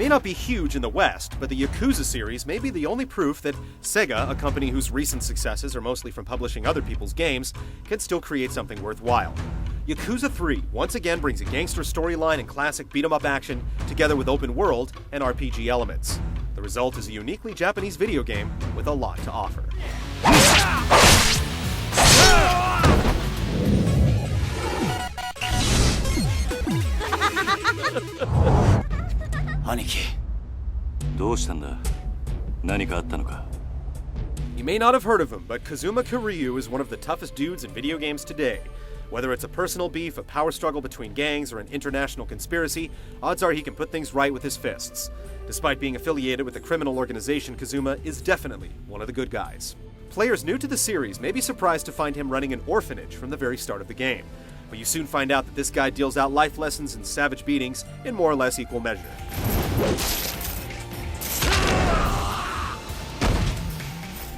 may not be huge in the West, but the Yakuza series may be the only proof that Sega, a company whose recent successes are mostly from publishing other people's games, can still create something worthwhile. Yakuza 3 once again brings a gangster storyline and classic beat-em-up action together with open world and RPG elements. The result is a uniquely Japanese video game with a lot to offer. 兄貴、どうしたんだ？何かあったのか？ You may not have heard of him, but Kazuma Kiryu is one of the toughest dudes in video games today. Whether it's a personal beef, a power struggle between gangs, or an international conspiracy, odds are he can put things right with his fists. Despite being affiliated with a criminal organization, Kazuma is definitely one of the good guys. Players new to the series may be surprised to find him running an orphanage from the very start of the game, but you soon find out that this guy deals out life lessons and savage beatings in more or less equal measure.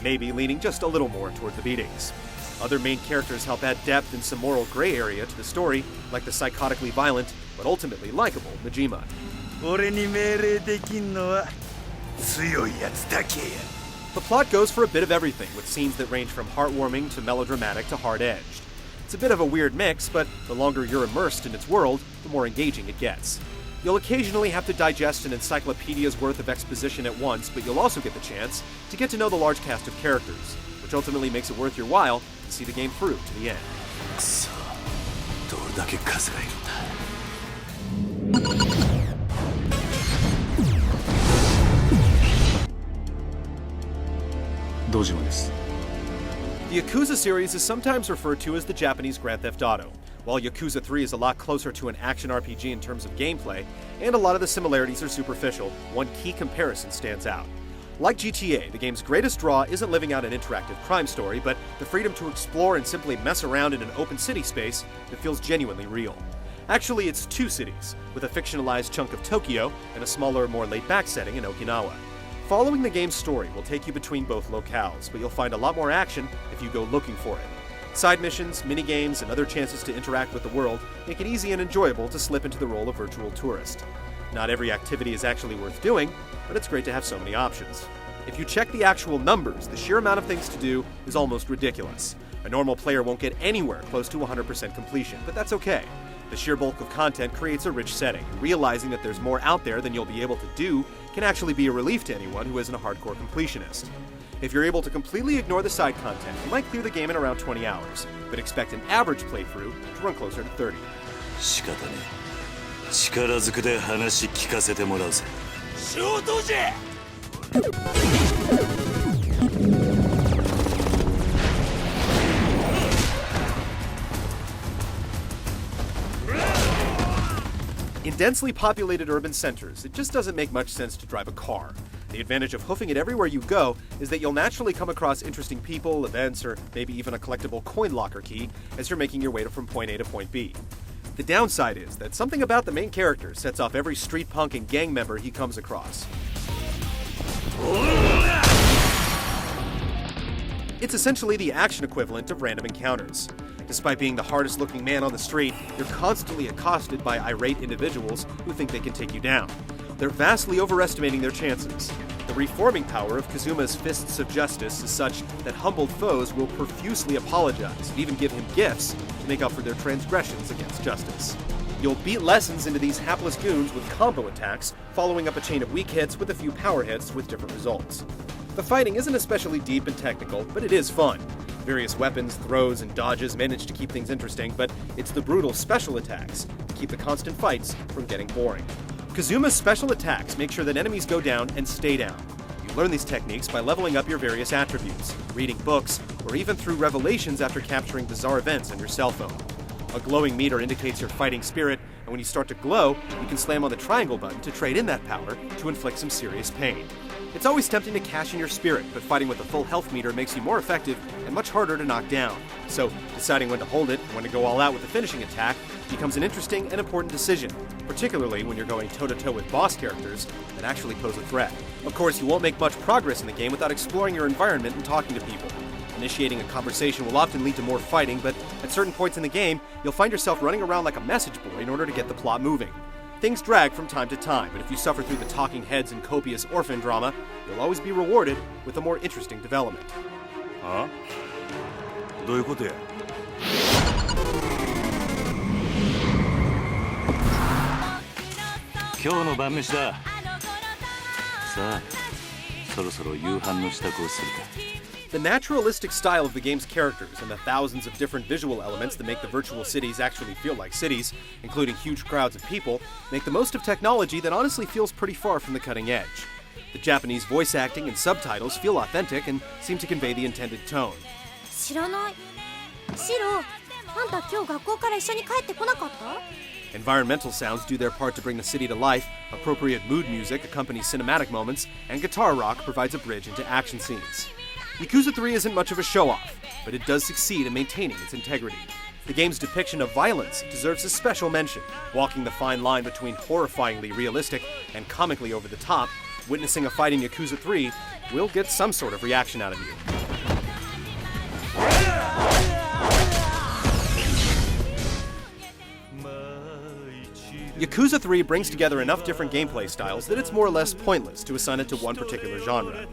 Maybe leaning just a little more toward the beatings. Other main characters help add depth and some moral gray area to the story, like the psychotically violent, but ultimately likable Majima. The plot goes for a bit of everything, with scenes that range from heartwarming to melodramatic to hard-edged. It's a bit of a weird mix, but the longer you're immersed in its world, the more engaging it gets. You'll occasionally have to digest an encyclopedia's worth of exposition at once, but you'll also get the chance to get to know the large cast of characters, which ultimately makes it worth your while to see the game through to the end. くそ、どれだけ数がいるんだ。堂島です。 The Yakuza series is sometimes referred to as the Japanese Grand Theft Auto. While Yakuza 3 is a lot closer to an action RPG in terms of gameplay, and a lot of the similarities are superficial, one key comparison stands out. Like GTA, the game's greatest draw isn't living out an interactive crime story, but the freedom to explore and simply mess around in an open city space that feels genuinely real. Actually, it's two cities, with a fictionalized chunk of Tokyo and a smaller, more laid-back setting in Okinawa. Following the game's story will take you between both locales, but you'll find a lot more action if you go looking for it. Side missions, minigames, and other chances to interact with the world make it easy and enjoyable to slip into the role of virtual tourist. Not every activity is actually worth doing, but it's great to have so many options. If you check the actual numbers, the sheer amount of things to do is almost ridiculous. A normal player won't get anywhere close to 100% completion, but that's okay. The sheer bulk of content creates a rich setting, and realizing that there's more out there than you'll be able to do can actually be a relief to anyone who isn't a hardcore completionist. If you're able to completely ignore the side content, you might clear the game in around 20 hours, but expect an average playthrough to run closer to 30. 仕方ねえ。力ずくで話聞かせてもらうぜ。衝動じゃ！ In densely populated urban centers, it just doesn't make much sense to drive a car. The advantage of hoofing it everywhere you go is that you'll naturally come across interesting people, events, or maybe even a collectible coin locker key as you're making your way from point A to point B. The downside is that something about the main character sets off every street punk and gang member he comes across. It's essentially the action equivalent of random encounters. Despite being the hardest looking man on the street, you're constantly accosted by irate individuals who think they can take you down. They're vastly overestimating their chances. The reforming power of Kazuma's fists of justice is such that humbled foes will profusely apologize and even give him gifts to make up for their transgressions against justice. You'll beat lessons into these hapless goons with combo attacks, following up a chain of weak hits with a few power hits with different results. The fighting isn't especially deep and technical, but it is fun. Various weapons, throws, and dodges manage to keep things interesting, but it's the brutal special attacks that keep the constant fights from getting boring. Kazuma's special attacks make sure that enemies go down and stay down. You learn these techniques by leveling up your various attributes, reading books, or even through revelations after capturing bizarre events on your cell phone. A glowing meter indicates your fighting spirit, and when you start to glow, you can slam on the triangle button to trade in that power to inflict some serious pain. It's always tempting to cash in your spirit, but fighting with a full health meter makes you more effective and much harder to knock down. So, deciding when to hold it and when to go all out with the finishing attack becomes an interesting and important decision, particularly when you're going toe-to-toe with boss characters that actually pose a threat. Of course, you won't make much progress in the game without exploring your environment and talking to people. Initiating a conversation will often lead to more fighting, but at certain points in the game, you'll find yourself running around like a message boy in order to get the plot moving. Things drag from time to time, but if you suffer through the talking heads and copious orphan drama, you'll always be rewarded with a more interesting development. あどういうことや今日の晩飯ださあそろそろ夕飯の支度をするか The naturalistic style of the game's characters and the thousands of different visual elements that make the virtual cities actually feel like cities, including huge crowds of people, make the most of technology that honestly feels pretty far from the cutting edge. The Japanese voice acting and subtitles feel authentic and seem to convey the intended tone. 知らない。シロ、あんた今日学校から一緒に帰ってこなかった？ Environmental sounds do their part to bring the city to life, appropriate mood music accompanies cinematic moments, and guitar rock provides a bridge into action scenes. Yakuza 3 isn't much of a show-off, but it does succeed in maintaining its integrity. The game's depiction of violence deserves a special mention. Walking the fine line between horrifyingly realistic and comically over-the-top, witnessing a fight in Yakuza 3 will get some sort of reaction out of you. Yakuza 3 brings together enough different gameplay styles that it's more or less pointless to assign it to one particular genre.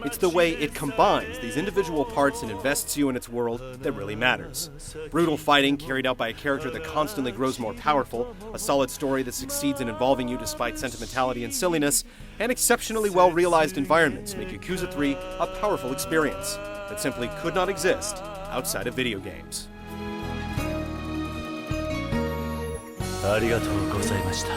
It's the way it combines these individual parts and invests you in its world that really matters. Brutal fighting carried out by a character that constantly grows more powerful, a solid story that succeeds in involving you despite sentimentality and silliness, and exceptionally well-realized environments make Yakuza 3 a powerful experience that simply could not exist outside of video games. ありがとうございました